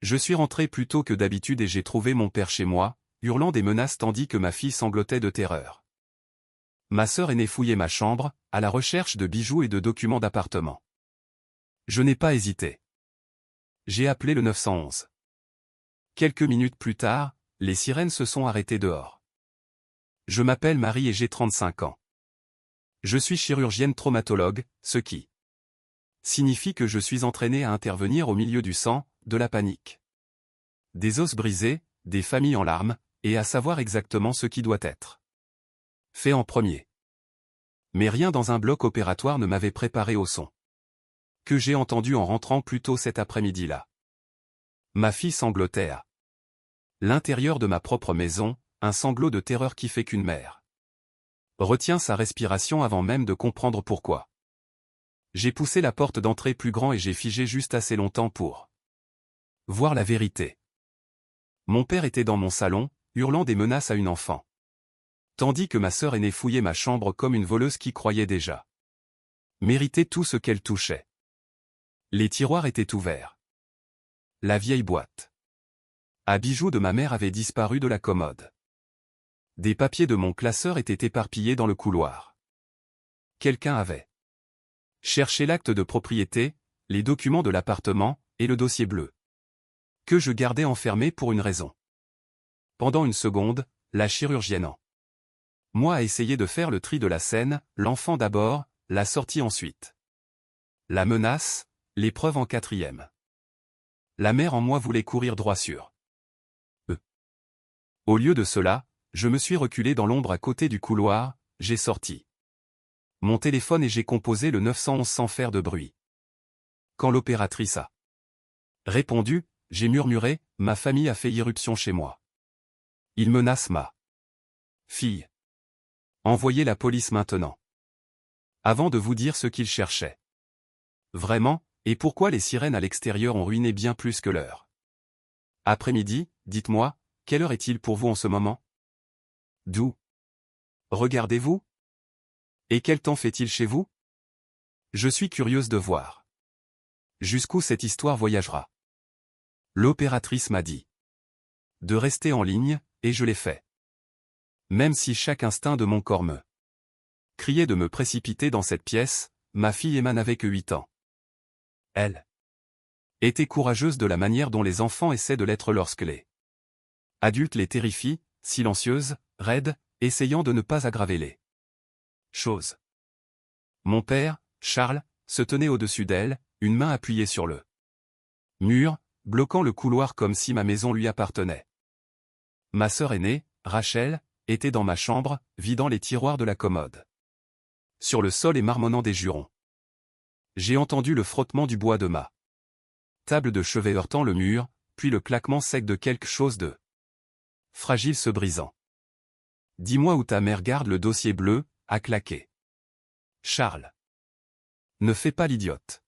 Je suis rentré plus tôt que d'habitude et j'ai trouvé mon père chez moi, hurlant des menaces tandis que ma fille sanglotait de terreur. Ma sœur aînée fouillait ma chambre, à la recherche de bijoux et de documents d'appartement. Je n'ai pas hésité. J'ai appelé le 911. Quelques minutes plus tard, les sirènes se sont arrêtées dehors. Je m'appelle Marie et j'ai 35 ans. Je suis chirurgienne traumatologue, ce qui signifie que je suis entraînée à intervenir au milieu du sang, de la panique, des os brisés, des familles en larmes, et à savoir exactement ce qui doit être fait en premier. Mais rien dans un bloc opératoire ne m'avait préparé au son que j'ai entendu en rentrant plus tôt cet après-midi-là. Ma fille sanglotait à l'intérieur de ma propre maison, un sanglot de terreur qui fait qu'une mère retient sa respiration avant même de comprendre pourquoi. J'ai poussé la porte d'entrée plus grand et j'ai figé juste assez longtemps pour voir la vérité. Mon père était dans mon salon, hurlant des menaces à une enfant, tandis que ma sœur aînée fouillait ma chambre comme une voleuse qui croyait déjà mériter tout ce qu'elle touchait. Les tiroirs étaient ouverts. La vieille boîte à bijoux de ma mère avait disparu de la commode. Des papiers de mon classeur étaient éparpillés dans le couloir. Quelqu'un avait cherché l'acte de propriété, les documents de l'appartement, et le dossier bleu, que je gardais enfermé pour une raison. Pendant une seconde, la chirurgienne en moi a essayé de faire le tri de la scène, l'enfant d'abord, la sortie ensuite. La menace, l'épreuve en quatrième. La mère en moi voulait courir droit sur eux. Au lieu de cela, je me suis reculé dans l'ombre à côté du couloir, j'ai sorti mon téléphone et j'ai composé le 911 sans faire de bruit. Quand l'opératrice a répondu, j'ai murmuré, ma famille a fait irruption chez moi. Ils menacent ma fille. Envoyez la police maintenant. Avant de vous dire ce qu'ils cherchaient. Vraiment, et pourquoi les sirènes à l'extérieur ont ruiné bien plus que l'heure. Après-midi, dites-moi, quelle heure est-il pour vous en ce moment? D'où regardez-vous? Et quel temps fait-il chez vous? Je suis curieuse de voir jusqu'où cette histoire voyagera. L'opératrice m'a dit de rester en ligne, et je l'ai fait. Même si chaque instinct de mon corps me criait de me précipiter dans cette pièce, ma fille Emma n'avait que 8 ans. Elle était courageuse de la manière dont les enfants essaient de l'être lorsque les adultes les terrifient, silencieuse, raide, essayant de ne pas aggraver les choses. Mon père, Charles, se tenait au-dessus d'elle, une main appuyée sur le mur, bloquant le couloir comme si ma maison lui appartenait. Ma sœur aînée, Rachel, était dans ma chambre, vidant les tiroirs de la commode. Sur le sol et marmonnant des jurons. J'ai entendu le frottement du bois de ma table de chevet heurtant le mur, puis le claquement sec de quelque chose de fragile se brisant. Dis-moi où ta mère garde le dossier bleu, a claqué Charles. Ne fais pas l'idiote.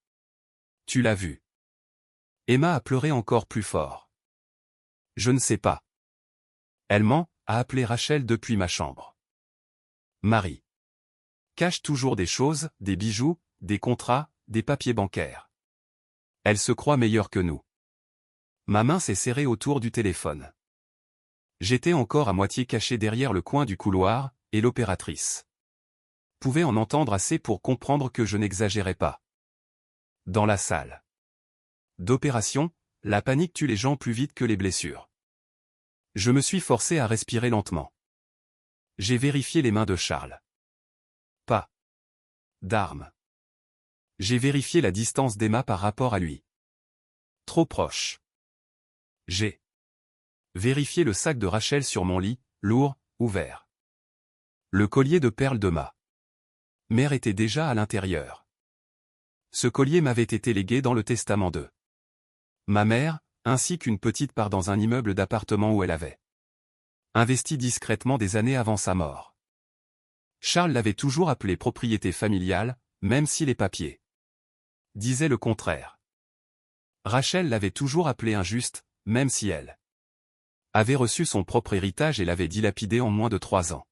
Tu l'as vu. Emma a pleuré encore plus fort. Je ne sais pas. Elle ment, a appelé Rachel depuis ma chambre. Marie cache toujours des choses, des bijoux, des contrats, des papiers bancaires. Elle se croit meilleure que nous. Ma main s'est serrée autour du téléphone. J'étais encore à moitié caché derrière le coin du couloir, et l'opératrice pouvait en entendre assez pour comprendre que je n'exagérais pas. Dans la salle d'opération, la panique tue les gens plus vite que les blessures. Je me suis forcé à respirer lentement. J'ai vérifié les mains de Charles. Pas d'armes. J'ai vérifié la distance d'Emma par rapport à lui. Trop proche. J'ai vérifié le sac de Rachel sur mon lit, lourd, ouvert. Le collier de perles de ma mère était déjà à l'intérieur. Ce collier m'avait été légué dans le testament de ma mère, ainsi qu'une petite part dans un immeuble d'appartement où elle avait investi discrètement des années avant sa mort. Charles l'avait toujours appelé propriété familiale, même si les papiers disaient le contraire. Rachel l'avait toujours appelé injuste, même si elle avait reçu son propre héritage et l'avait dilapidé en moins de 3 ans.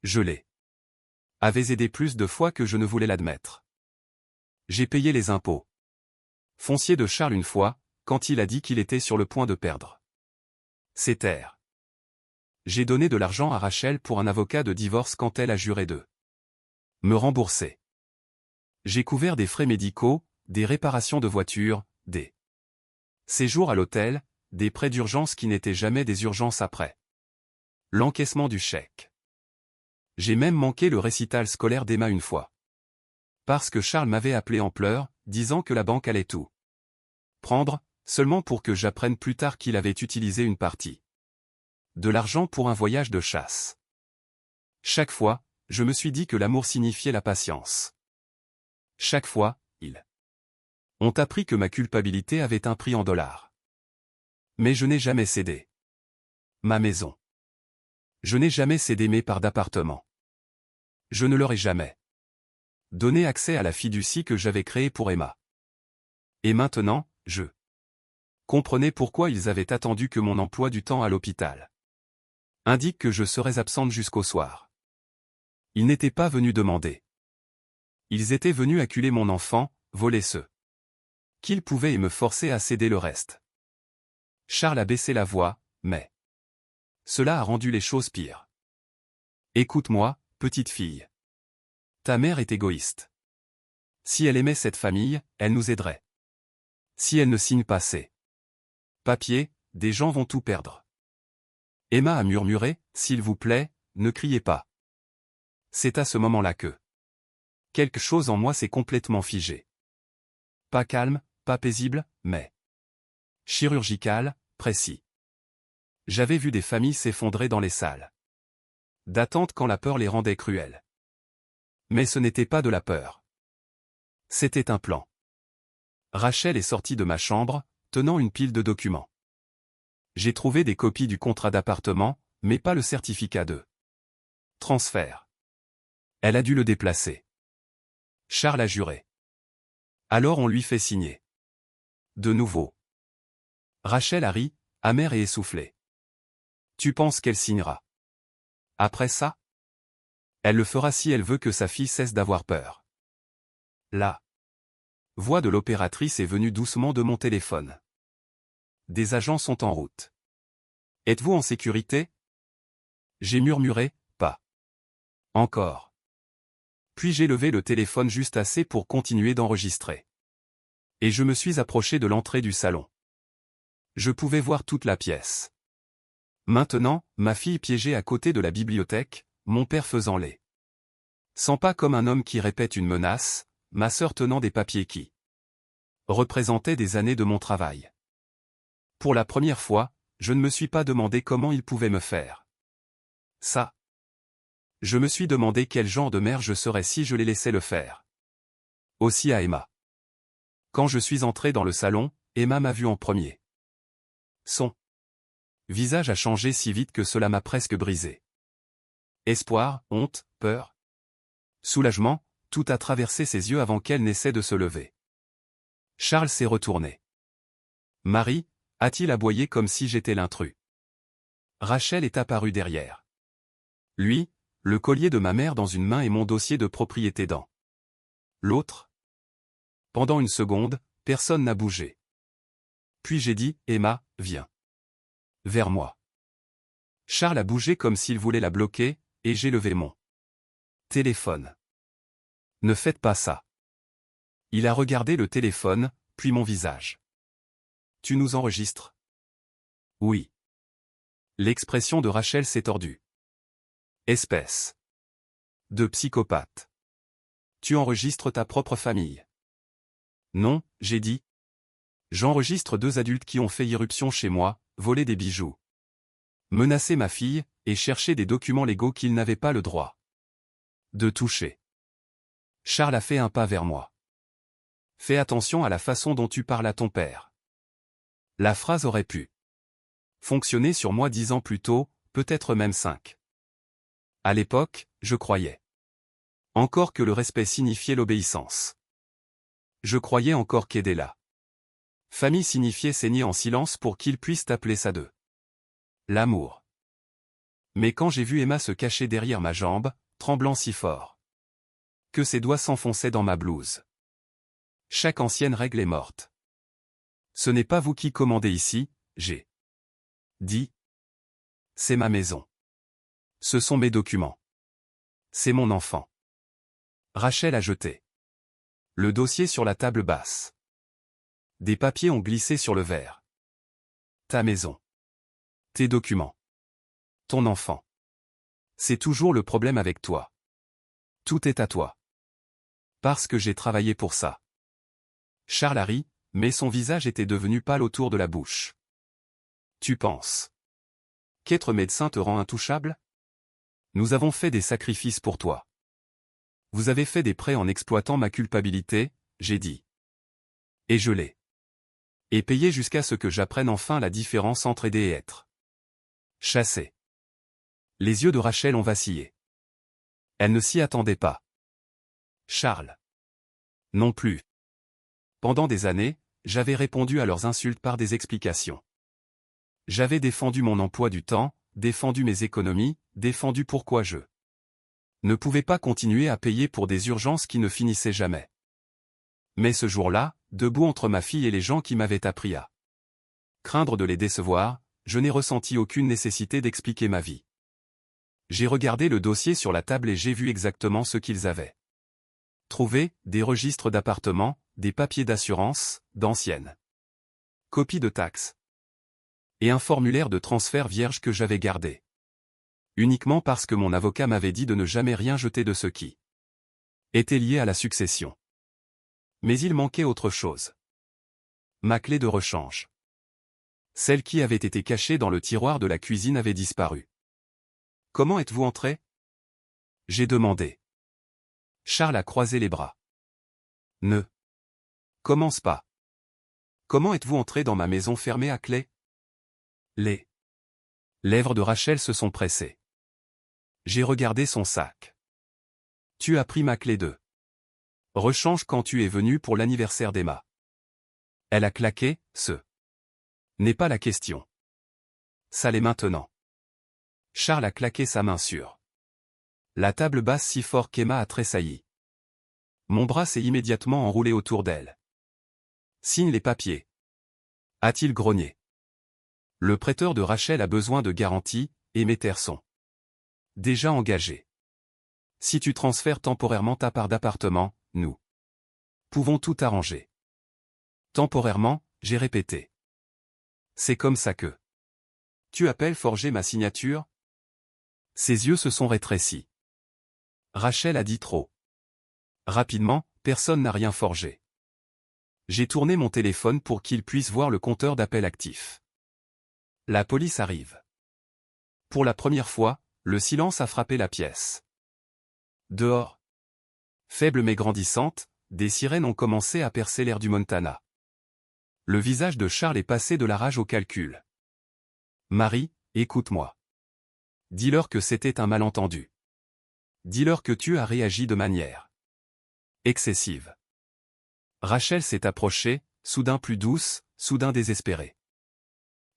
Je l'ai avais aidé plus de fois que je ne voulais l'admettre. J'ai payé les impôts fonciers de Charles une fois, quand il a dit qu'il était sur le point de perdre ses terres. J'ai donné de l'argent à Rachel pour un avocat de divorce quand elle a juré de me rembourser. J'ai couvert des frais médicaux, des réparations de voitures, des séjours à l'hôtel, des prêts d'urgence qui n'étaient jamais des urgences après l'encaissement du chèque. J'ai même manqué le récital scolaire d'Emma une fois. Parce que Charles m'avait appelé en pleurs, disant que la banque allait tout prendre, seulement pour que j'apprenne plus tard qu'il avait utilisé une partie de l'argent pour un voyage de chasse. Chaque fois, je me suis dit que l'amour signifiait la patience. Chaque fois, ils ont appris que ma culpabilité avait un prix en dollars. Mais je n'ai jamais cédé ma maison. Je n'ai jamais cédé mes parts d'appartement. Je ne leur ai jamais donné accès à la fiducie que j'avais créée pour Emma. Et maintenant, je comprenais pourquoi ils avaient attendu que mon emploi du temps à l'hôpital indique que je serais absente jusqu'au soir. Ils n'étaient pas venus demander. Ils étaient venus acculer mon enfant, voler ce qu'ils pouvaient et me forcer à céder le reste. Charles a baissé la voix, mais cela a rendu les choses pires. Écoute-moi, petite fille. Ta mère est égoïste. Si elle aimait cette famille, elle nous aiderait. Si elle ne signe pas ces papiers, des gens vont tout perdre. Emma a murmuré, s'il vous plaît, ne criez pas. C'est à ce moment-là que quelque chose en moi s'est complètement figé. Pas calme, pas paisible, mais chirurgical, précis. J'avais vu des familles s'effondrer dans les salles d'attente quand la peur les rendait cruelles. Mais ce n'était pas de la peur. C'était un plan. Rachel est sortie de ma chambre, tenant une pile de documents. J'ai trouvé des copies du contrat d'appartement, mais pas le certificat de transfert. Elle a dû le déplacer. Charles a juré. Alors on lui fait signer. De nouveau. Rachel a ri, amère et essoufflée. Tu penses qu'elle signera après ça? Elle le fera si elle veut que sa fille cesse d'avoir peur. La voix de l'opératrice est venue doucement de mon téléphone. Des agents sont en route. Êtes-vous en sécurité? J'ai murmuré, pas encore. Puis j'ai levé le téléphone juste assez pour continuer d'enregistrer. Et je me suis approché de l'entrée du salon. Je pouvais voir toute la pièce. Maintenant, ma fille piégée à côté de la bibliothèque, mon père faisant les 100 pas comme un homme qui répète une menace, ma sœur tenant des papiers qui représentaient des années de mon travail. Pour la première fois, je ne me suis pas demandé comment il pouvait me faire ça. Je me suis demandé quel genre de mère je serais si je les laissais le faire. Aussi à Emma. Quand je suis entré dans le salon, Emma m'a vu en premier. Son visage a changé si vite que cela m'a presque brisé. Espoir, honte, peur, soulagement, tout a traversé ses yeux avant qu'elle n'essaie de se lever. Charles s'est retourné. Marie, a-t-il aboyé comme si j'étais l'intrus. Rachel est apparue derrière lui, le collier de ma mère dans une main et mon dossier de propriété dans l'autre. Pendant une seconde, personne n'a bougé. Puis j'ai dit, Emma, viens vers moi. Charles a bougé comme s'il voulait la bloquer, et j'ai levé mon téléphone. Ne faites pas ça. Il a regardé le téléphone, puis mon visage. Tu nous enregistres? Oui. L'expression de Rachel s'est tordue. Espèce de psychopathe. Tu enregistres ta propre famille? Non, j'ai dit. J'enregistre 2 adultes qui ont fait irruption chez moi, volé des bijoux, menacé ma fille, et cherché des documents légaux qu'ils n'avaient pas le droit de toucher. Charles a fait un pas vers moi. Fais attention à la façon dont tu parles à ton père. La phrase aurait pu fonctionner sur moi 10 ans plus tôt, peut-être même 5. À l'époque, je croyais encore que le respect signifiait l'obéissance. Je croyais encore qu'aider la famille signifiait saigner en silence pour qu'il puisse appeler ça de l'amour. Mais quand j'ai vu Emma se cacher derrière ma jambe, tremblant si fort que ses doigts s'enfonçaient dans ma blouse. Chaque ancienne règle est morte. Ce n'est pas vous qui commandez ici, j'ai dit. C'est ma maison. Ce sont mes documents. C'est mon enfant. Rachel a jeté le dossier sur la table basse. Des papiers ont glissé sur le verre. Ta maison. Tes documents. Ton enfant. C'est toujours le problème avec toi. Tout est à toi. Parce que j'ai travaillé pour ça. Charles a ri, mais son visage était devenu pâle autour de la bouche. Tu penses qu'être médecin te rend intouchable? Nous avons fait des sacrifices pour toi. Vous avez fait des prêts en exploitant ma culpabilité, j'ai dit. Et je l'ai. Et payé jusqu'à ce que j'apprenne enfin la différence entre aider et être chassé. Les yeux de Rachel ont vacillé. Elle ne s'y attendait pas. Charles. Non plus. Pendant des années, j'avais répondu à leurs insultes par des explications. J'avais défendu mon emploi du temps, défendu mes économies, défendu pourquoi je ne pouvais pas continuer à payer pour des urgences qui ne finissaient jamais. Mais ce jour-là, debout entre ma fille et les gens qui m'avaient appris à craindre de les décevoir, je n'ai ressenti aucune nécessité d'expliquer ma vie. J'ai regardé le dossier sur la table et j'ai vu exactement ce qu'ils avaient trouvé, des registres d'appartements, des papiers d'assurance, d'anciennes copies de taxes et un formulaire de transfert vierge que j'avais gardé. Uniquement parce que mon avocat m'avait dit de ne jamais rien jeter de ce qui était lié à la succession. Mais il manquait autre chose. Ma clé de rechange. Celle qui avait été cachée dans le tiroir de la cuisine avait disparu. Comment êtes-vous entré? J'ai demandé. Charles a croisé les bras. Ne commence pas. Comment êtes-vous entré dans ma maison fermée à clé? Les lèvres de Rachel se sont pressées. J'ai regardé son sac. Tu as pris ma clé de rechange quand tu es venu pour l'anniversaire d'Emma. Elle a claqué, ce n'est pas la question. Ça l'est maintenant. Charles a claqué sa main sur la table basse si fort qu'Emma a tressailli. Mon bras s'est immédiatement enroulé autour d'elle. Signe les papiers. A-t-il grogné. Le prêteur de Rachel a besoin de garanties, et mes terres sont déjà engagées. Si tu transfères temporairement ta part d'appartement, nous pouvons tout arranger. Temporairement, j'ai répété. C'est comme ça que tu appelles forger ma signature? Ses yeux se sont rétrécis. Rachel a dit trop rapidement, personne n'a rien forgé. J'ai tourné mon téléphone pour qu'il puisse voir le compteur d'appel actif. La police arrive. Pour la première fois, le silence a frappé la pièce. Dehors, faible mais grandissante, des sirènes ont commencé à percer l'air du Montana. Le visage de Charles est passé de la rage au calcul. Marie, écoute-moi. Dis-leur que c'était un malentendu. Dis-leur que tu as réagi de manière excessive. Rachel s'est approchée, soudain plus douce, soudain désespérée.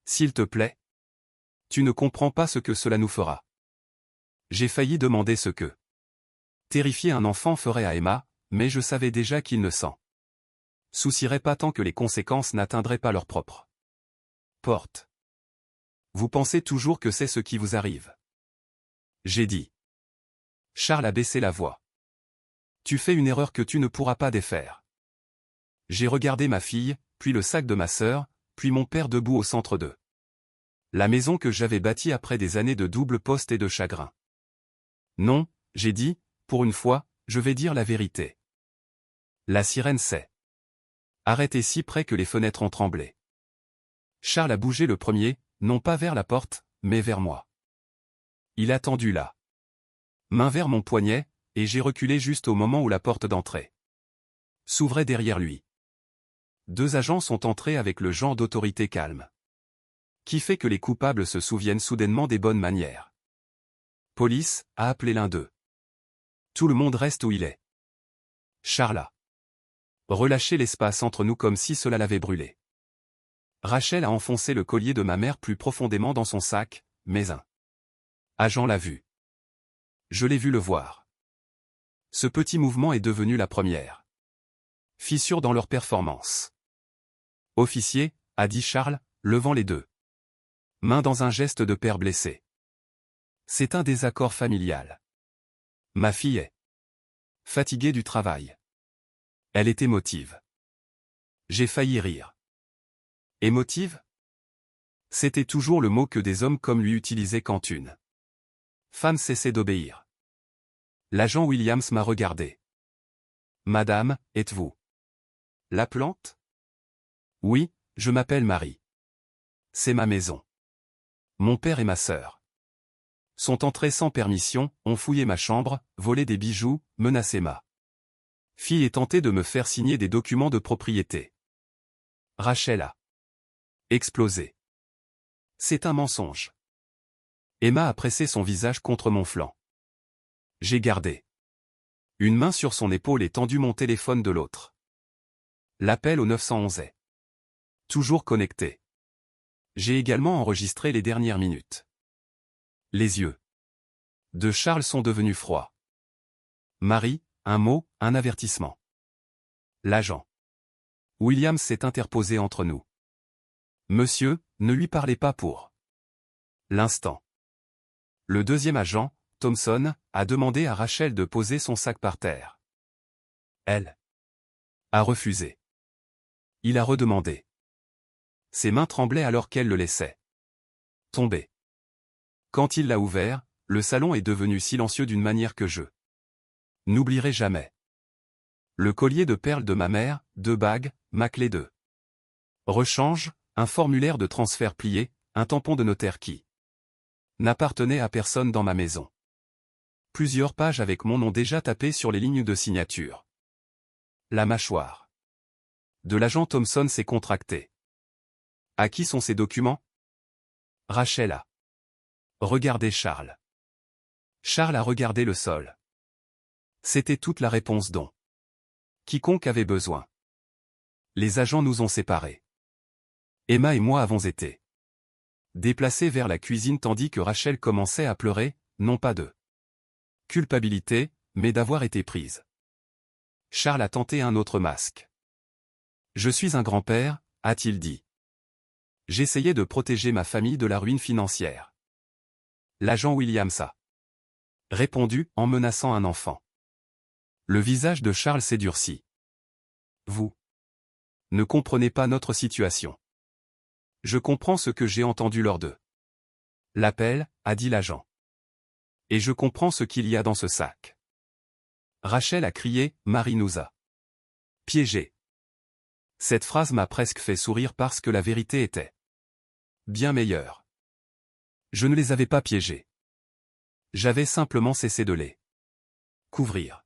S'il te plaît. Tu ne comprends pas ce que cela nous fera. J'ai failli demander ce que terrifier un enfant ferait à Emma, mais je savais déjà qu'il ne s'en soucierait pas tant que les conséquences n'atteindraient pas leur propre porte. Vous pensez toujours que c'est ce qui vous arrive. J'ai dit. Charles a baissé la voix. Tu fais une erreur que tu ne pourras pas défaire. J'ai regardé ma fille, puis le sac de ma sœur, puis mon père debout au centre de la maison que j'avais bâtie après des années de double poste et de chagrin. Non, j'ai dit, pour une fois, je vais dire la vérité. La sirène s'est arrêtée si près que les fenêtres ont tremblé. Charles a bougé le premier, non pas vers la porte, mais vers moi. Il a tendu la main vers mon poignet, et j'ai reculé juste au moment où la porte d'entrée s'ouvrait derrière lui. Deux agents sont entrés avec le genre d'autorité calme qui fait que les coupables se souviennent soudainement des bonnes manières. Police, a appelé l'un d'eux. Tout le monde reste où il est. Charles a relâché l'espace entre nous comme si cela l'avait brûlé. Rachel a enfoncé le collier de ma mère plus profondément dans son sac, mais un agent l'a vu. Je l'ai vu le voir. Ce petit mouvement est devenu la première fissure dans leur performance. Officier, a dit Charles, levant les deux mains dans un geste de père blessé. C'est un désaccord familial. Ma fille est fatiguée du travail. Elle est émotive. J'ai failli rire. Émotive? C'était toujours le mot que des hommes comme lui utilisaient quand une femme cessait d'obéir. L'agent Williams m'a regardé. Madame, êtes-vous la plante? Oui, je m'appelle Marie. C'est ma maison. Mon père et ma sœur sont entrés sans permission, ont fouillé ma chambre, volé des bijoux, menacé ma fille et tenté de me faire signer des documents de propriété. Rachel a explosé. C'est un mensonge. Emma a pressé son visage contre mon flanc. J'ai gardé une main sur son épaule et tendu mon téléphone de l'autre. L'appel au 911 est toujours connecté. J'ai également enregistré les dernières minutes. Les yeux de Charles sont devenus froids. Marie, un mot, un avertissement. L'agent Williams s'est interposé entre nous. Monsieur, ne lui parlez pas pour l'instant. Le deuxième agent, Thompson, a demandé à Rachel de poser son sac par terre. Elle a refusé. Il a redemandé. Ses mains tremblaient alors qu'elle le laissait tomber. Quand il l'a ouvert, le salon est devenu silencieux d'une manière que je n'oublierai jamais. Le collier de perles de ma mère, 2 bagues, ma clé de rechange, un formulaire de transfert plié, un tampon de notaire qui n'appartenait à personne dans ma maison. Plusieurs pages avec mon nom déjà tapé sur les lignes de signature. La mâchoire de l'agent Thompson s'est contractée. À qui sont ces documents? Rachel a regardé Charles. Charles a regardé le sol. C'était toute la réponse dont quiconque avait besoin. Les agents nous ont séparés. Emma et moi avons été déplacés vers la cuisine tandis que Rachel commençait à pleurer, non pas de culpabilité, mais d'avoir été prise. Charles a tenté un autre masque. Je suis un grand-père, a-t-il dit. J'essayais de protéger ma famille de la ruine financière. L'agent Williams a répondu en menaçant un enfant. Le visage de Charles s'est durci. Vous ne comprenez pas notre situation. Je comprends ce que j'ai entendu lors de l'appel, a dit l'agent. Et je comprends ce qu'il y a dans ce sac. Rachel a crié, Marie nous a piégés. Cette phrase m'a presque fait sourire parce que la vérité était bien meilleure. Je ne les avais pas piégés. J'avais simplement cessé de les couvrir.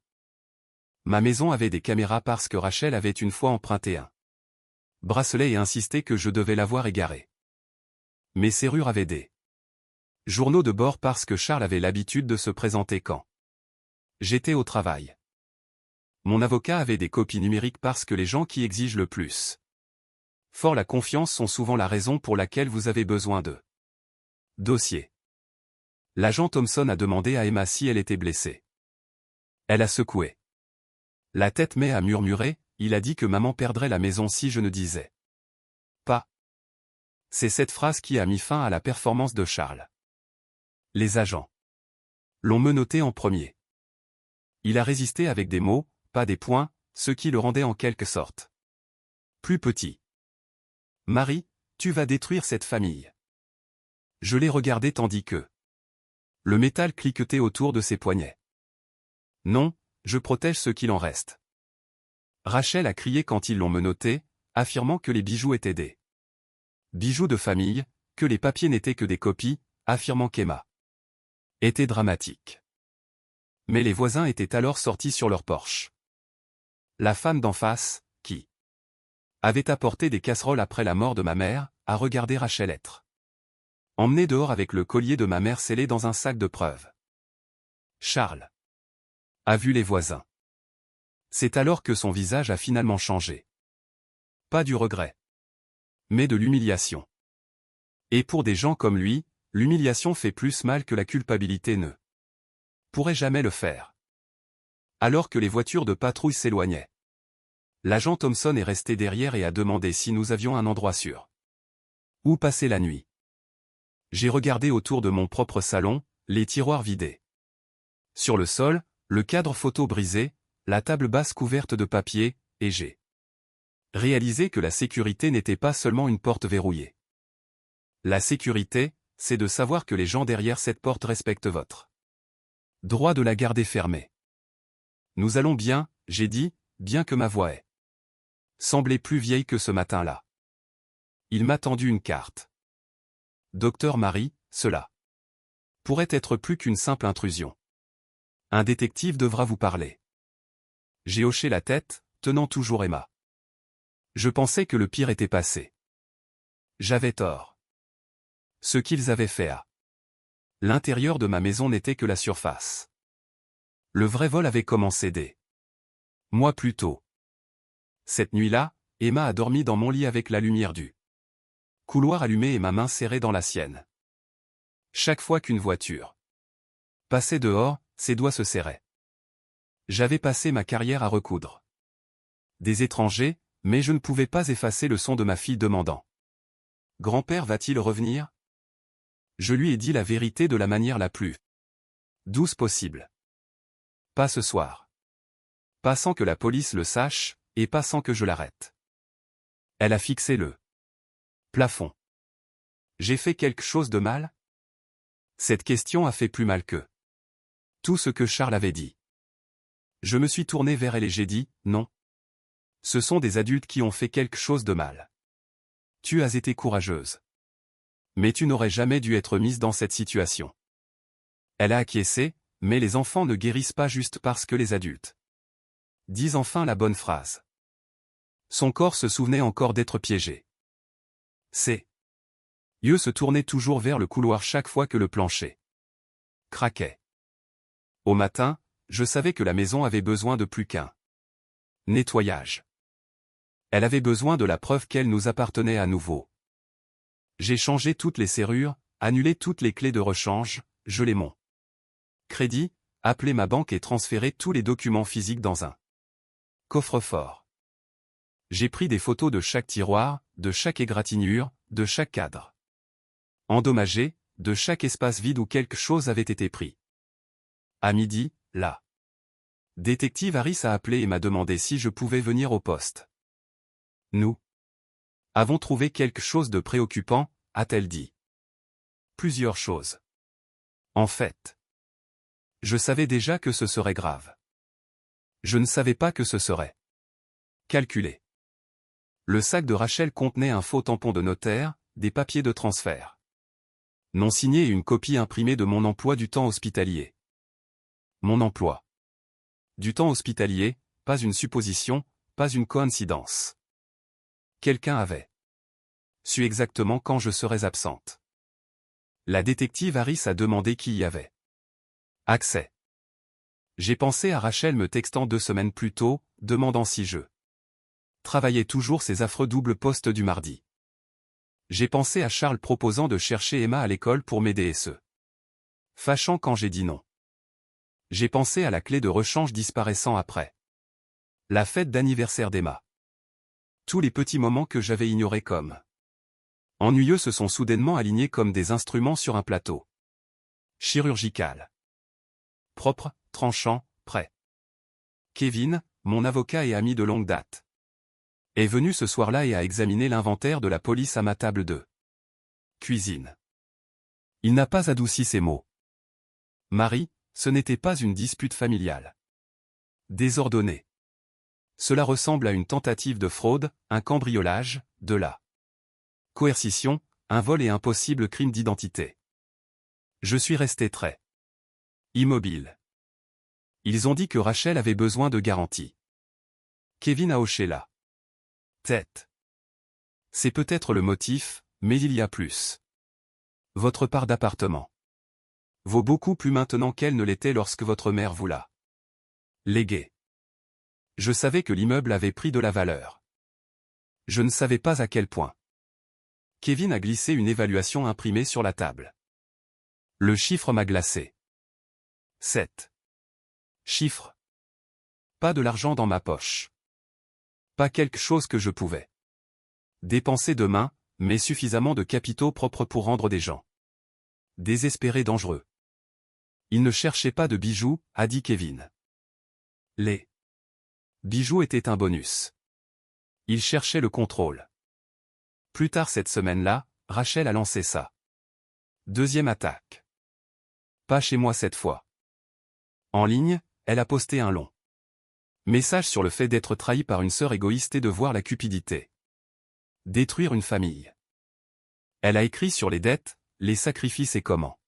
Ma maison avait des caméras parce que Rachel avait une fois emprunté un bracelet et insisté que je devais l'avoir égaré. Mes serrures avaient des journaux de bord parce que Charles avait l'habitude de se présenter quand j'étais au travail. Mon avocat avait des copies numériques parce que les gens qui exigent le plus fort la confiance sont souvent la raison pour laquelle vous avez besoin de dossiers. L'agent Thompson a demandé à Emma si elle était blessée. Elle a secoué la tête mais a murmuré, il a dit que maman perdrait la maison si je ne disais pas. C'est cette phrase qui a mis fin à la performance de Charles. Les agents l'ont menotté en premier. Il a résisté avec des mots, pas des poings, ce qui le rendait en quelque sorte plus petit. Marie, tu vas détruire cette famille. Je l'ai regardé tandis que le métal cliquetait autour de ses poignets. Non, je protège ce qu'il en reste. Rachel a crié quand ils l'ont menotté, affirmant que les bijoux étaient des bijoux de famille, que les papiers n'étaient que des copies, affirmant qu'Emma était dramatique. Mais les voisins étaient alors sortis sur leur porche. La femme d'en face, qui avait apporté des casseroles après la mort de ma mère, a regardé Rachel être emmenée dehors avec le collier de ma mère scellé dans un sac de preuves. Charles a vu les voisins. C'est alors que son visage a finalement changé. Pas du regret, mais de l'humiliation. Et pour des gens comme lui, l'humiliation fait plus mal que la culpabilité ne pourrait jamais le faire. Alors que les voitures de patrouille s'éloignaient, L'agent Thompson est resté derrière et a demandé si nous avions un endroit sûr où passer la nuit. J'ai regardé autour de mon propre salon, les tiroirs vidés. Sur le sol, le cadre photo brisé, la table basse couverte de papier, et j'ai réalisé que la sécurité n'était pas seulement une porte verrouillée. La sécurité, c'est de savoir que les gens derrière cette porte respectent votre droit de la garder fermée. Nous allons bien, j'ai dit, bien que ma voix semblait plus vieille que ce matin-là. Il m'a tendu une carte. Docteur Marie, cela pourrait être plus qu'une simple intrusion. Un détective devra vous parler. J'ai hoché la tête, tenant toujours Emma. Je pensais que le pire était passé. J'avais tort. Ce qu'ils avaient fait à l'intérieur de ma maison n'était que la surface. Le vrai vol avait commencé des mois plus tôt. Cette nuit-là, Emma a dormi dans mon lit avec la lumière du couloir allumé et ma main serrée dans la sienne. Chaque fois qu'une voiture passait dehors, ses doigts se serraient. J'avais passé ma carrière à recoudre des étrangers, mais je ne pouvais pas effacer le son de ma fille demandant. Grand-père va-t-il revenir? Je lui ai dit la vérité de la manière la plus douce possible. Pas ce soir. Pas sans que la police le sache, et pas sans que je l'arrête. Elle a fixé le plafond. J'ai fait quelque chose de mal? Cette question a fait plus mal que tout ce que Charles avait dit. Je me suis tourné vers elle et j'ai dit, non. Ce sont des adultes qui ont fait quelque chose de mal. Tu as été courageuse. Mais tu n'aurais jamais dû être mise dans cette situation. Elle a acquiescé, mais les enfants ne guérissent pas juste parce que les adultes disent enfin la bonne phrase. Son corps se souvenait encore d'être piégé. Ses yeux se tournaient toujours vers le couloir chaque fois que le plancher craquait. Au matin, je savais que la maison avait besoin de plus qu'un nettoyage. Elle avait besoin de la preuve qu'elle nous appartenait à nouveau. J'ai changé toutes les serrures, annulé toutes les clés de rechange, gelé mon crédit, appelé ma banque et transféré tous les documents physiques dans un coffre-fort. J'ai pris des photos de chaque tiroir, de chaque égratignure, de chaque cadre endommagé, de chaque espace vide où quelque chose avait été pris. À midi, la détective Harris a appelé et m'a demandé si je pouvais venir au poste. Nous avons trouvé quelque chose de préoccupant, a-t-elle dit. Plusieurs choses. En fait, je savais déjà que ce serait grave. Je ne savais pas que ce serait calculé. Le sac de Rachel contenait un faux tampon de notaire, des papiers de transfert non signés et une copie imprimée de mon emploi du temps hospitalier. Mon emploi du temps hospitalier, pas une supposition, pas une coïncidence. Quelqu'un avait su exactement quand je serais absente. La détective Harris a demandé qui y avait accès. J'ai pensé à Rachel me textant 2 semaines plus tôt, demandant si je travaillais toujours ces affreux doubles postes du mardi. J'ai pensé à Charles proposant de chercher Emma à l'école pour m'aider et ce fâchant quand j'ai dit non. J'ai pensé à la clé de rechange disparaissant après la fête d'anniversaire d'Emma. Tous les petits moments que j'avais ignorés comme ennuyeux se sont soudainement alignés comme des instruments sur un plateau chirurgical. Propre, tranchant, prêt. Kevin, mon avocat et ami de longue date, est venu ce soir-là et a examiné l'inventaire de la police à ma table de cuisine. Il n'a pas adouci ses mots. Marie, ce n'était pas une dispute familiale désordonnée. Cela ressemble à une tentative de fraude, un cambriolage, de la coercition, un vol et un possible crime d'identité. Je suis resté très immobile. Ils ont dit que Rachel avait besoin de garanties. Kevin a hoché la tête. C'est peut-être le motif, mais il y a plus. Votre part d'appartement vaut beaucoup plus maintenant qu'elle ne l'était lorsque votre mère vous l'a légué. Je savais que l'immeuble avait pris de la valeur. Je ne savais pas à quel point. Kevin a glissé une évaluation imprimée sur la table. Le chiffre m'a glacé. 7 chiffres. Pas de l'argent dans ma poche. Pas quelque chose que je pouvais dépenser demain, mais suffisamment de capitaux propres pour rendre des gens désespérés dangereux. Il ne cherchait pas de bijoux, a dit Kevin. Les bijoux étaient un bonus. Il cherchait le contrôle. Plus tard cette semaine-là, Rachel a lancé sa deuxième attaque. Pas chez moi cette fois. En ligne, elle a posté un long message sur le fait d'être trahi par une sœur égoïste et de voir la cupidité détruire une famille. Elle a écrit sur les dettes, les sacrifices et comment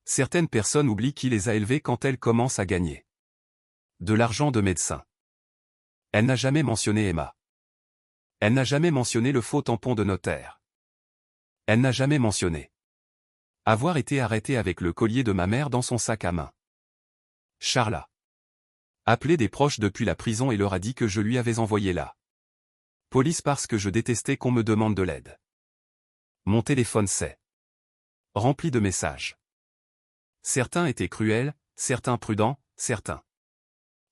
certaines personnes oublient qui les a élevées quand elles commencent à gagner de l'argent de médecin. Elle n'a jamais mentionné Emma. Elle n'a jamais mentionné le faux tampon de notaire. Elle n'a jamais mentionné avoir été arrêtée avec le collier de ma mère dans son sac à main. Charles a appelé des proches depuis la prison et leur a dit que je lui avais envoyé la police parce que je détestais qu'on me demande de l'aide. Mon téléphone s'est rempli de messages. Certains étaient cruels, certains prudents, certains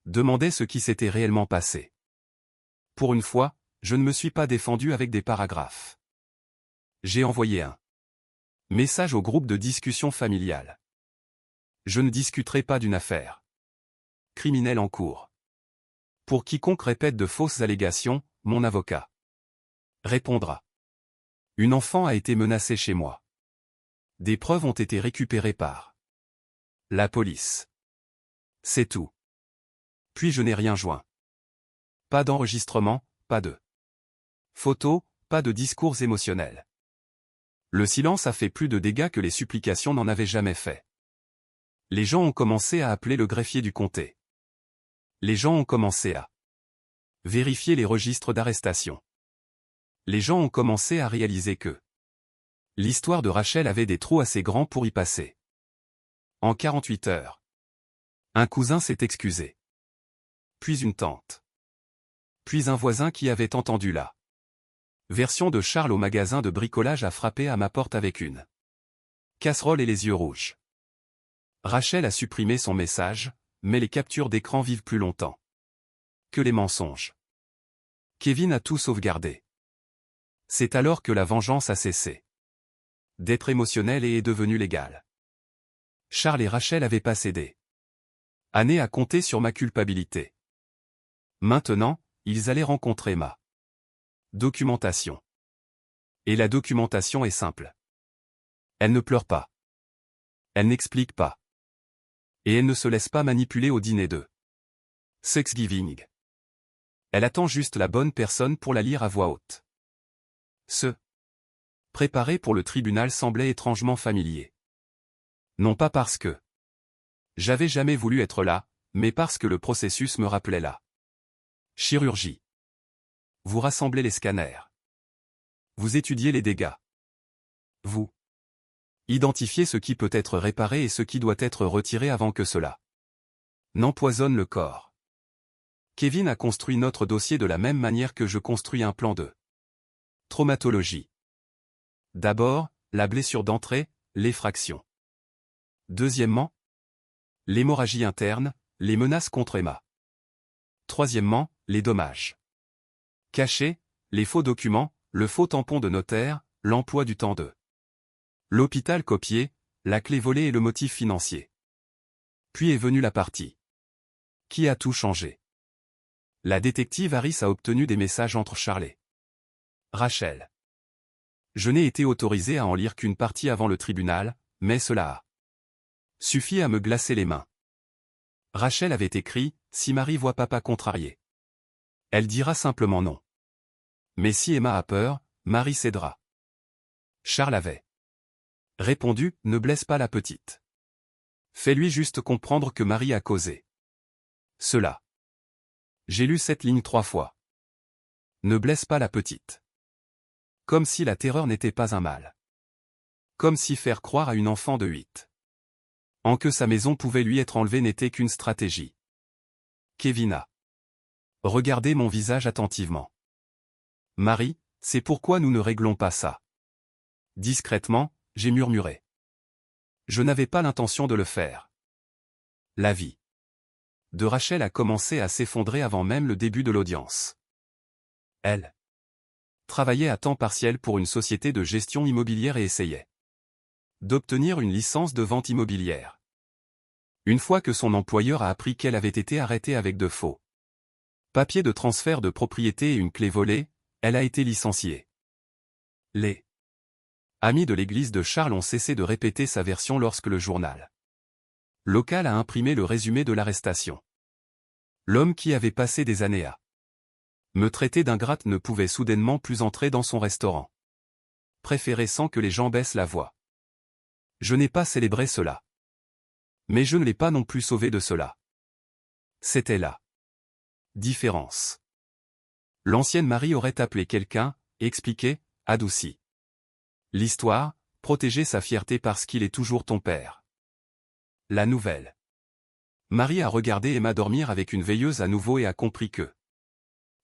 demandaient ce qui s'était réellement passé. Pour une fois, je ne me suis pas défendu avec des paragraphes. J'ai envoyé un message au groupe de discussion familiale. Je ne discuterai pas d'une affaire criminelle en cours. Pour quiconque répète de fausses allégations, mon avocat répondra. Une enfant a été menacée chez moi. Des preuves ont été récupérées par la police. C'est tout. Puis je n'ai rien joint. Pas d'enregistrement, pas de photos, pas de discours émotionnels. Le silence a fait plus de dégâts que les supplications n'en avaient jamais fait. Les gens ont commencé à appeler le greffier du comté. Les gens ont commencé à vérifier les registres d'arrestation. Les gens ont commencé à réaliser que l'histoire de Rachel avait des trous assez grands pour y passer. En 48 heures, un cousin s'est excusé. Puis une tante. Puis un voisin qui avait entendu la version de Charles au magasin de bricolage a frappé à ma porte avec une casserole et les yeux rouges. Rachel a supprimé son message, mais les captures d'écran vivent plus longtemps que les mensonges. Kevin a tout sauvegardé. C'est alors que la vengeance a cessé d'être émotionnelle et est devenue légale. Charles et Rachel avaient passé des années à compter sur ma culpabilité. Maintenant, ils allaient rencontrer ma documentation. Et la documentation est simple. Elle ne pleure pas. Elle n'explique pas. Et elle ne se laisse pas manipuler au dîner de Thanksgiving. Elle attend juste la bonne personne pour la lire à voix haute. Se préparer pour le tribunal semblait étrangement familier. Non pas parce que j'avais jamais voulu être là, mais parce que le processus me rappelait la chirurgie. Vous rassemblez les scanners. Vous étudiez les dégâts. Vous identifiez ce qui peut être réparé et ce qui doit être retiré avant que cela n'empoisonne le corps. Kevin a construit notre dossier de la même manière que je construis un plan de traumatologie. D'abord, la blessure d'entrée, l'effraction. Deuxièmement, l'hémorragie interne, les menaces contre Emma. Troisièmement, les dommages cachés, les faux documents, le faux tampon de notaire, l'emploi du temps de l'hôpital copié, la clé volée et le motif financier. Puis est venue la partie qui a tout changé. La détective Harris a obtenu des messages entre Charles et Rachel. Je n'ai été autorisé à en lire qu'une partie avant le tribunal, mais cela a suffi à me glacer les mains. Rachel avait écrit, « Si Marie voit papa contrarié, elle dira simplement non. Mais si Emma a peur, Marie cédera. » Charles avait répondu, « Ne blesse pas la petite. Fais-lui juste comprendre que Marie a causé cela. » J'ai lu cette ligne 3 fois. Ne blesse pas la petite. Comme si la terreur n'était pas un mal. Comme si faire croire à une enfant de 8 ans que sa maison pouvait lui être enlevée n'était qu'une stratégie. Kevin a regardé mon visage attentivement. Marie, c'est pourquoi nous ne réglons pas ça. Discrètement, j'ai murmuré. Je n'avais pas l'intention de le faire. La vie de Rachel a commencé à s'effondrer avant même le début de l'audience. Elle travaillait à temps partiel pour une société de gestion immobilière et essayait d'obtenir une licence de vente immobilière. Une fois que son employeur a appris qu'elle avait été arrêtée avec de faux papiers de transfert de propriété et une clé volée, elle a été licenciée. Les amis de l'église de Charles ont cessé de répéter sa version lorsque le journal local a imprimé le résumé de l'arrestation. L'homme qui avait passé des années à me traiter d'ingrate ne pouvait soudainement plus entrer dans son restaurant préféré sans que les gens baissent la voix. Je n'ai pas célébré cela. Mais je ne l'ai pas non plus sauvé de cela. C'était la différence. L'ancienne Marie aurait appelé quelqu'un, expliqué, adouci l'histoire, protégé sa fierté parce qu'il est toujours ton père. La nouvelle Marie a regardé Emma dormir avec une veilleuse à nouveau et a compris que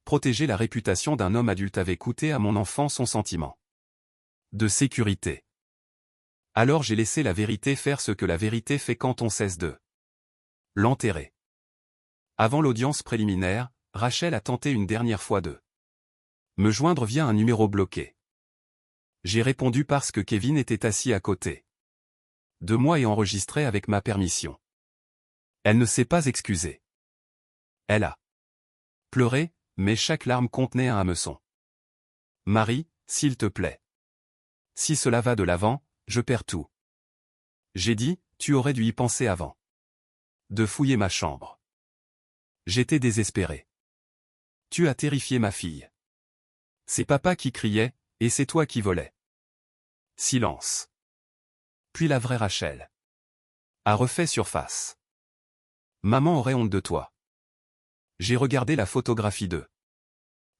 protéger la réputation d'un homme adulte avait coûté à mon enfant son sentiment de sécurité. Alors j'ai laissé la vérité faire ce que la vérité fait quand on cesse de l'enterrer. Avant l'audience préliminaire, Rachel a tenté une dernière fois de me joindre via un numéro bloqué. J'ai répondu parce que Kevin était assis à côté de moi et enregistrait avec ma permission. Elle ne s'est pas excusée. Elle a pleuré, mais chaque larme contenait un hameçon. Marie, s'il te plaît. Si cela va de l'avant, je perds tout. J'ai dit, tu aurais dû y penser avant de fouiller ma chambre. J'étais désespéré. Tu as terrifié ma fille. C'est papa qui criait, et c'est toi qui volais. Silence. Puis la vraie Rachel a refait surface. Maman aurait honte de toi. J'ai regardé la photographie de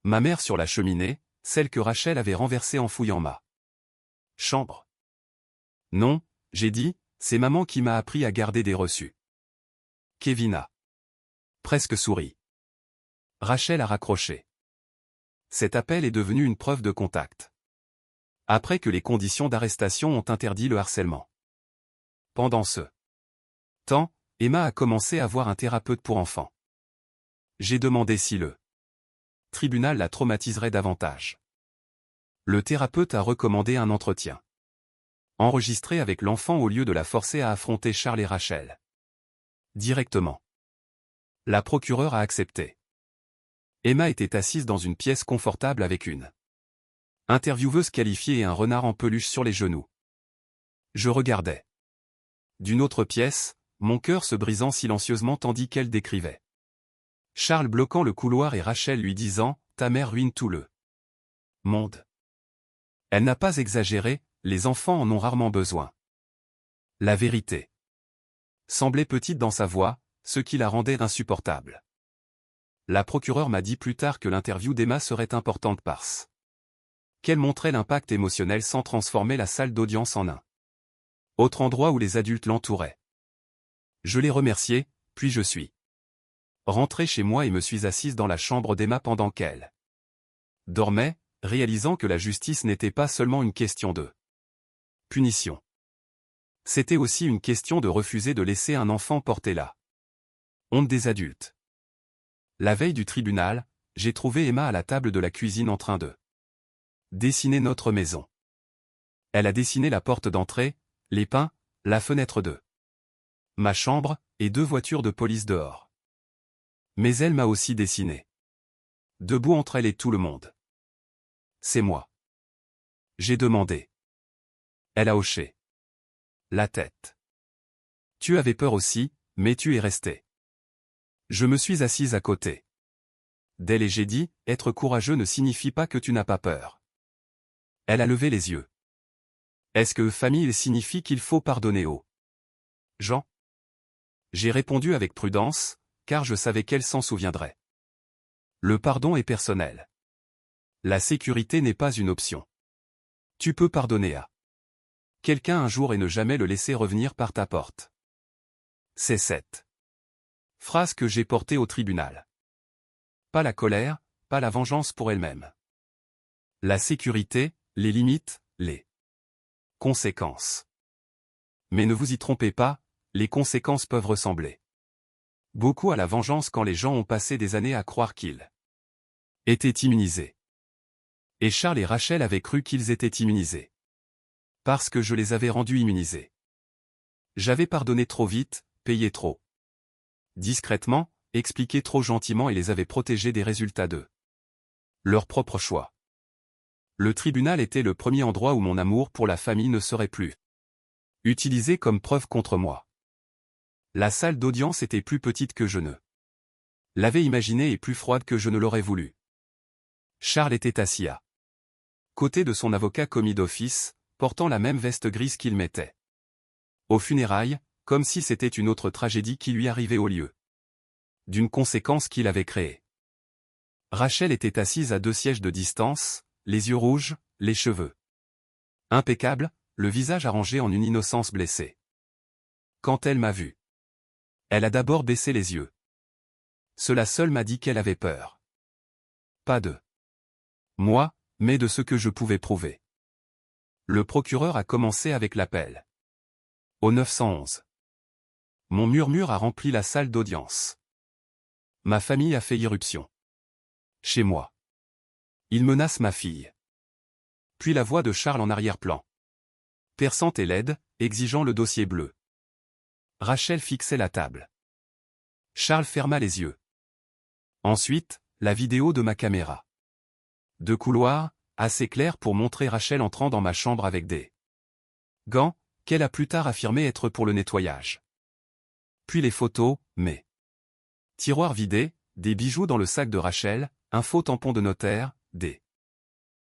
ma mère sur la cheminée, celle que Rachel avait renversée en fouillant ma chambre. Non, j'ai dit, c'est maman qui m'a appris à garder des reçus. Kevin a presque souri. Rachel a raccroché. Cet appel est devenu une preuve de contact. Après que les conditions d'arrestation ont interdit le harcèlement. Pendant ce temps, Emma a commencé à voir un thérapeute pour enfants. J'ai demandé si le tribunal la traumatiserait davantage. Le thérapeute a recommandé un entretien enregistré avec l'enfant au lieu de la forcer à affronter Charles et Rachel directement. La procureure a accepté. Emma était assise dans une pièce confortable avec une intervieweuse qualifiée et un renard en peluche sur les genoux. Je regardais. D'une autre pièce, mon cœur se brisant silencieusement tandis qu'elle décrivait Charles bloquant le couloir et Rachel lui disant « Ta mère ruine tout le monde ». Elle n'a pas exagéré, les enfants en ont rarement besoin. La vérité semblait petite dans sa voix, ce qui la rendait insupportable. La procureure m'a dit plus tard que l'interview d'Emma serait importante parce qu'elle montrait l'impact émotionnel sans transformer la salle d'audience en un autre endroit où les adultes l'entouraient. Je l'ai remerciée, puis je suis rentré chez moi et me suis assise dans la chambre d'Emma pendant qu'elle dormait, réalisant que la justice n'était pas seulement une question de punition. C'était aussi une question de refuser de laisser un enfant porter la honte des adultes. La veille du tribunal, j'ai trouvé Emma à la table de la cuisine en train de dessiner notre maison. Elle a dessiné la porte d'entrée, les pins, la fenêtre de ma chambre, et 2 voitures de police dehors. Mais elle m'a aussi dessiné. Debout entre elle et tout le monde. C'est moi. J'ai demandé. Elle a hoché la tête. Tu avais peur aussi, mais tu es resté. Je me suis assise à côté d'elle et j'ai dit, être courageux ne signifie pas que tu n'as pas peur. Elle a levé les yeux. Est-ce que famille signifie qu'il faut pardonner aux gens? J'ai répondu avec prudence, car je savais qu'elle s'en souviendrait. Le pardon est personnel. La sécurité n'est pas une option. Tu peux pardonner à quelqu'un un jour et ne jamais le laisser revenir par ta porte. C'est cette phrase que j'ai portée au tribunal. Pas la colère, pas la vengeance pour elle-même. La sécurité, les limites, les conséquences. Mais ne vous y trompez pas, les conséquences peuvent ressembler beaucoup à la vengeance quand les gens ont passé des années à croire qu'ils étaient immunisés. Et Charles et Rachel avaient cru qu'ils étaient immunisés. Parce que je les avais rendus immunisés. J'avais pardonné trop vite, payé trop discrètement, expliqué trop gentiment et les avais protégés des résultats de leur propre choix. Le tribunal était le premier endroit où mon amour pour la famille ne serait plus utilisé comme preuve contre moi. La salle d'audience était plus petite que je ne l'avais imaginé et plus froide que je ne l'aurais voulu. Charles était assis à côté de son avocat commis d'office, portant la même veste grise qu'il mettait aux funérailles, comme si c'était une autre tragédie qui lui arrivait au lieu d'une conséquence qu'il avait créée. Rachel était assise à 2 sièges de distance, les yeux rouges, les cheveux impeccables, le visage arrangé en une innocence blessée. Quand elle m'a vu, elle a d'abord baissé les yeux. Cela seul m'a dit qu'elle avait peur. Pas de moi, mais de ce que je pouvais prouver. Le procureur a commencé avec l'appel au 911. Mon murmure a rempli la salle d'audience. Ma famille a fait irruption. Chez moi. Il menace ma fille. Puis la voix de Charles en arrière-plan. Perçante et laide, exigeant le dossier bleu. Rachel fixait la table. Charles ferma les yeux. Ensuite, la vidéo de ma caméra. 2 couloirs, assez clairs pour montrer Rachel entrant dans ma chambre avec des gants, qu'elle a plus tard affirmé être pour le nettoyage. Puis les photos, mes tiroirs vidés, des bijoux dans le sac de Rachel, un faux tampon de notaire, des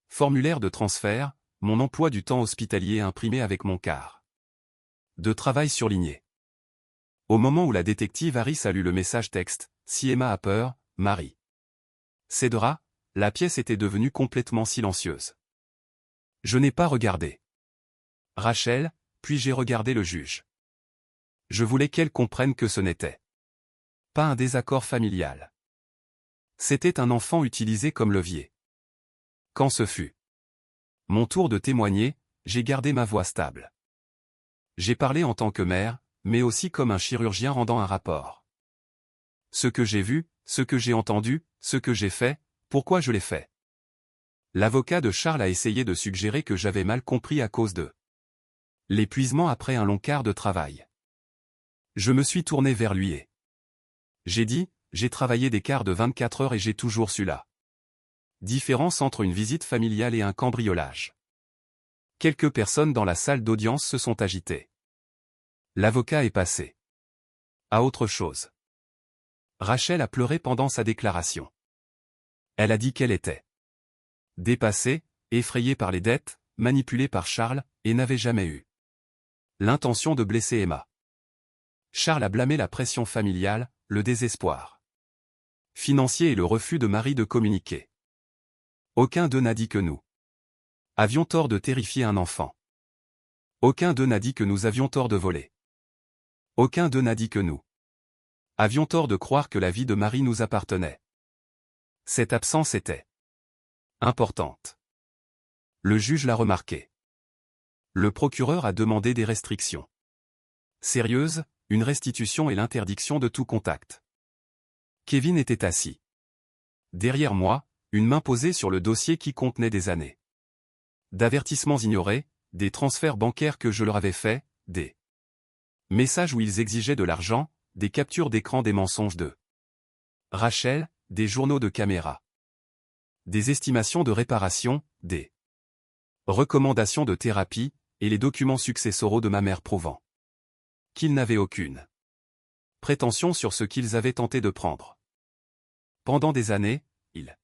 formulaires de transfert, mon emploi du temps hospitalier imprimé avec mon quart de travail surligné. Au moment où la détective Harris a lu le message texte, si Emma a peur, Marie cédera, la pièce était devenue complètement silencieuse. Je n'ai pas regardé Rachel, puis j'ai regardé le juge. Je voulais qu'elle comprenne que ce n'était pas un désaccord familial. C'était un enfant utilisé comme levier. Quand ce fut mon tour de témoigner, j'ai gardé ma voix stable. J'ai parlé en tant que mère, mais aussi comme un chirurgien rendant un rapport. Ce que j'ai vu, ce que j'ai entendu, ce que j'ai fait, pourquoi je l'ai fait. L'avocat de Charles a essayé de suggérer que j'avais mal compris à cause de l'épuisement après un long quart de travail. Je me suis tourné vers lui et j'ai dit, j'ai travaillé des quarts de 24 heures et j'ai toujours su la différence entre une visite familiale et un cambriolage. Quelques personnes dans la salle d'audience se sont agitées. L'avocat est passé à autre chose. Rachel a pleuré pendant sa déclaration. Elle a dit qu'elle était dépassée, effrayée par les dettes, manipulée par Charles, et n'avait jamais eu l'intention de blesser Emma. Charles a blâmé la pression familiale, le désespoir financier et le refus de Marie de communiquer. Aucun d'eux n'a dit que nous avions tort de terrifier un enfant. Aucun d'eux n'a dit que nous avions tort de voler. Aucun d'eux n'a dit que nous avions tort de croire que la vie de Marie nous appartenait. Cette absence était importante. Le juge l'a remarqué. Le procureur a demandé des restrictions sérieuses, une restitution et l'interdiction de tout contact. Kevin était assis derrière moi, une main posée sur le dossier qui contenait des années d'avertissements ignorés, des transferts bancaires que je leur avais faits, des messages où ils exigeaient de l'argent, des captures d'écran des mensonges de Rachel, des journaux de caméra, des estimations de réparation, des recommandations de thérapie, et les documents successoraux de ma mère prouvant qu'ils n'avaient aucune prétention sur ce qu'ils avaient tenté de prendre. Pendant des années, ils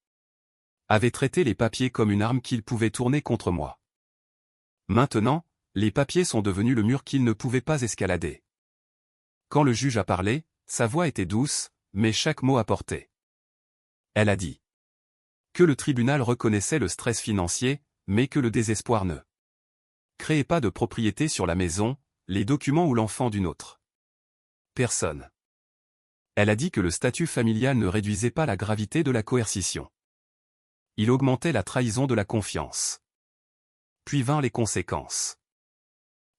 avaient traité les papiers comme une arme qu'ils pouvaient tourner contre moi. Maintenant, les papiers sont devenus le mur qu'ils ne pouvaient pas escalader. Quand le juge a parlé, sa voix était douce, mais chaque mot apportait. Elle a dit que le tribunal reconnaissait le stress financier, mais que le désespoir ne créait pas de propriété sur la maison, les documents ou l'enfant d'une autre personne. Elle a dit que le statut familial ne réduisait pas la gravité de la coercition. Il augmentait la trahison de la confiance. Puis vinrent les conséquences.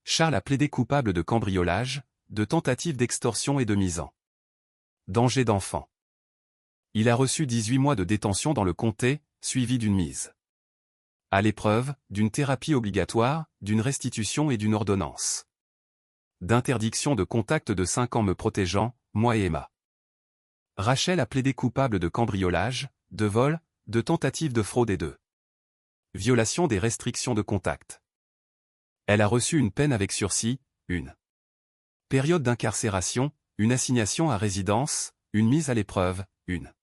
Charles a plaidé coupable de cambriolage, de tentative d'extorsion et de mise en danger d'enfant. Il a reçu 18 mois de détention dans le comté, suivi d'une mise À l'épreuve, d'une thérapie obligatoire, d'une restitution et d'une ordonnance. D'interdiction de contact de 5 ans me protégeant, moi et Emma. Rachel a plaidé coupable de cambriolage, de vol, de tentative de fraude et de violation des restrictions de contact. Elle a reçu une peine avec sursis, une période d'incarcération, une assignation à résidence, une mise à l'épreuve, une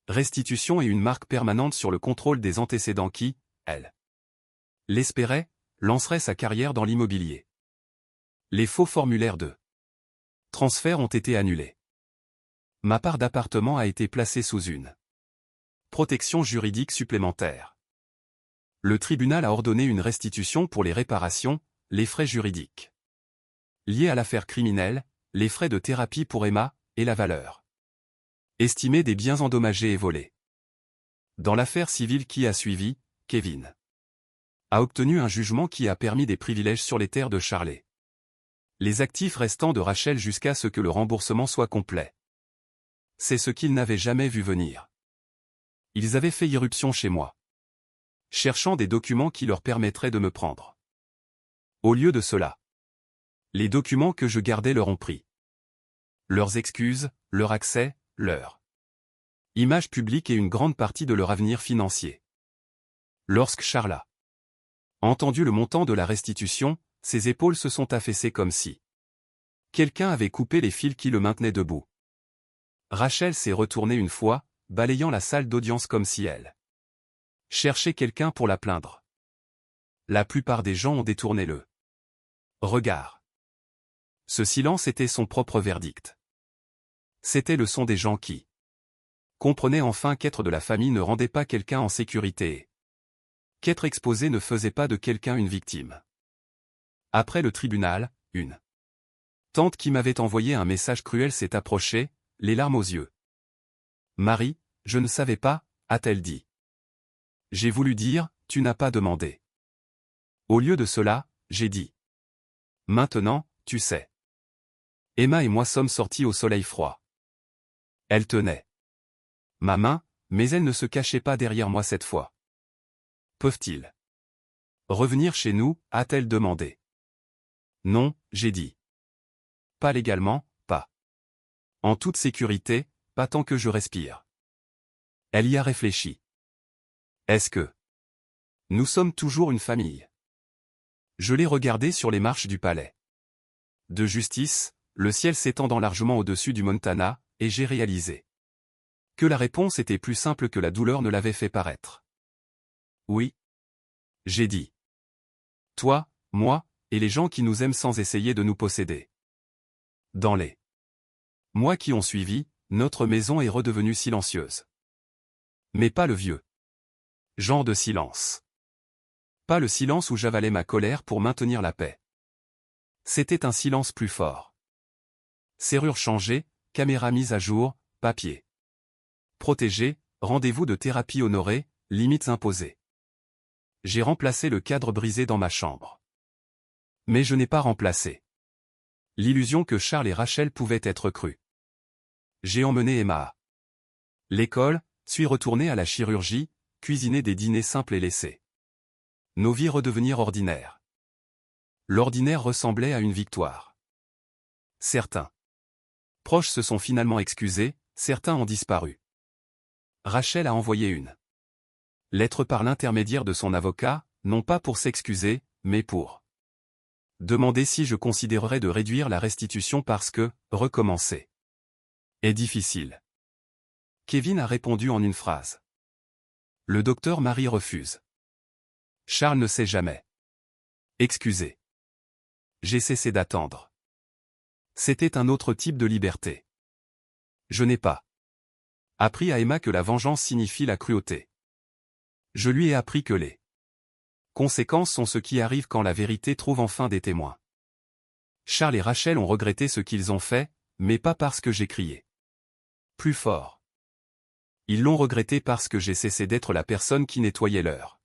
restitution et une marque permanente sur le contrôle des antécédents qui, elle l'espérait, lancerait sa carrière dans l'immobilier. Les faux formulaires de transfert ont été annulés. Ma part d'appartement a été placée sous une protection juridique supplémentaire. Le tribunal a ordonné une restitution pour les réparations, les frais juridiques liés à l'affaire criminelle, les frais de thérapie pour Emma, et la valeur estimée des biens endommagés et volés. Dans l'affaire civile qui a suivi, Kevin a obtenu un jugement qui a permis des privilèges sur les terres de Charley. Les actifs restants de Rachel jusqu'à ce que le remboursement soit complet. C'est ce qu'ils n'avaient jamais vu venir. Ils avaient fait irruption chez moi, cherchant des documents qui leur permettraient de me prendre. Au lieu de cela, les documents que je gardais leur ont pris leurs excuses, leur accès, leur image publique et une grande partie de leur avenir financier. Lorsque Charles a entendu le montant de la restitution, ses épaules se sont affaissées comme si quelqu'un avait coupé les fils qui le maintenaient debout. Rachel s'est retournée une fois, balayant la salle d'audience comme si elle cherchait quelqu'un pour la plaindre. La plupart des gens ont détourné le regard. Ce silence était son propre verdict. C'était le son des gens qui comprenaient enfin qu'être de la famille ne rendait pas quelqu'un en sécurité et qu'être exposé ne faisait pas de quelqu'un une victime. Après le tribunal, une tante qui m'avait envoyé un message cruel s'est approchée, les larmes aux yeux. « Marie, je ne savais pas », a-t-elle dit. J'ai voulu dire, tu n'as pas demandé. Au lieu de cela, j'ai dit. Maintenant, tu sais. Emma et moi sommes sortis au soleil froid. Elle tenait ma main, mais elle ne se cachait pas derrière moi cette fois. Peuvent-ils revenir chez nous, a-t-elle demandé. Non, j'ai dit. Pas légalement, pas. En toute sécurité, pas tant que je respire. Elle y a réfléchi. Est-ce que nous sommes toujours une famille? Je l'ai regardé sur les marches du palais de justice, le ciel s'étendant largement au-dessus du Montana, et j'ai réalisé que la réponse était plus simple que la douleur ne l'avait fait paraître. Oui. J'ai dit. Toi, moi, et les gens qui nous aiment sans essayer de nous posséder. Dans les mois qui ont suivi, notre maison est redevenue silencieuse. Mais pas le vieux genre de silence. Pas le silence où j'avalais ma colère pour maintenir la paix. C'était un silence plus fort. Serrure changée, caméra mise à jour, papier protégé, rendez-vous de thérapie honoré, limites imposées. J'ai remplacé le cadre brisé dans ma chambre. Mais je n'ai pas remplacé l'illusion que Charles et Rachel pouvaient être crus. J'ai emmené Emma à l'école, suis retourné à la chirurgie, cuisiner des dîners simples et laisser nos vies redevenir ordinaires. L'ordinaire ressemblait à une victoire. Certains proches se sont finalement excusés, certains ont disparu. Rachel a envoyé une lettre par l'intermédiaire de son avocat, non pas pour s'excuser, mais pour demander si je considérerais de réduire la restitution parce que, recommencer est difficile. Kevin a répondu en une phrase. Le docteur Marie refuse. Charles ne sait jamais excuser. J'ai cessé d'attendre. C'était un autre type de liberté. Je n'ai pas appris à Emma que la vengeance signifie la cruauté. Je lui ai appris que les conséquences sont ce qui arrive quand la vérité trouve enfin des témoins. Charles et Rachel ont regretté ce qu'ils ont fait, mais pas parce que j'ai crié plus fort. Ils l'ont regretté parce que j'ai cessé d'être la personne qui nettoyait leurs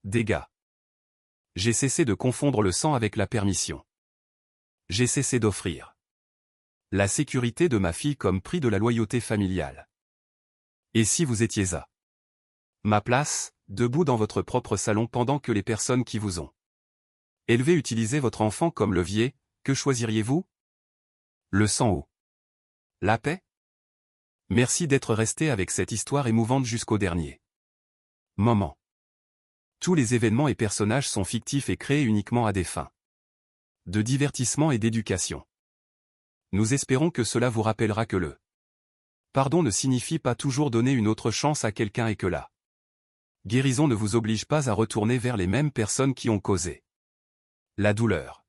dégâts. J'ai cessé de confondre le sang avec la permission. J'ai cessé d'offrir la sécurité de ma fille comme prix de la loyauté familiale. Et si vous étiez à Ma place, debout dans votre propre salon pendant que les personnes qui vous ont élevé utilisez votre enfant comme levier, que choisiriez-vous? Le sang ou la paix? Merci d'être resté avec cette histoire émouvante jusqu'au dernier moment. Tous les événements et personnages sont fictifs et créés uniquement à des fins de divertissement et d'éducation. Nous espérons que cela vous rappellera que le pardon ne signifie pas toujours donner une autre chance à quelqu'un et que la guérison ne vous oblige pas à retourner vers les mêmes personnes qui ont causé la douleur.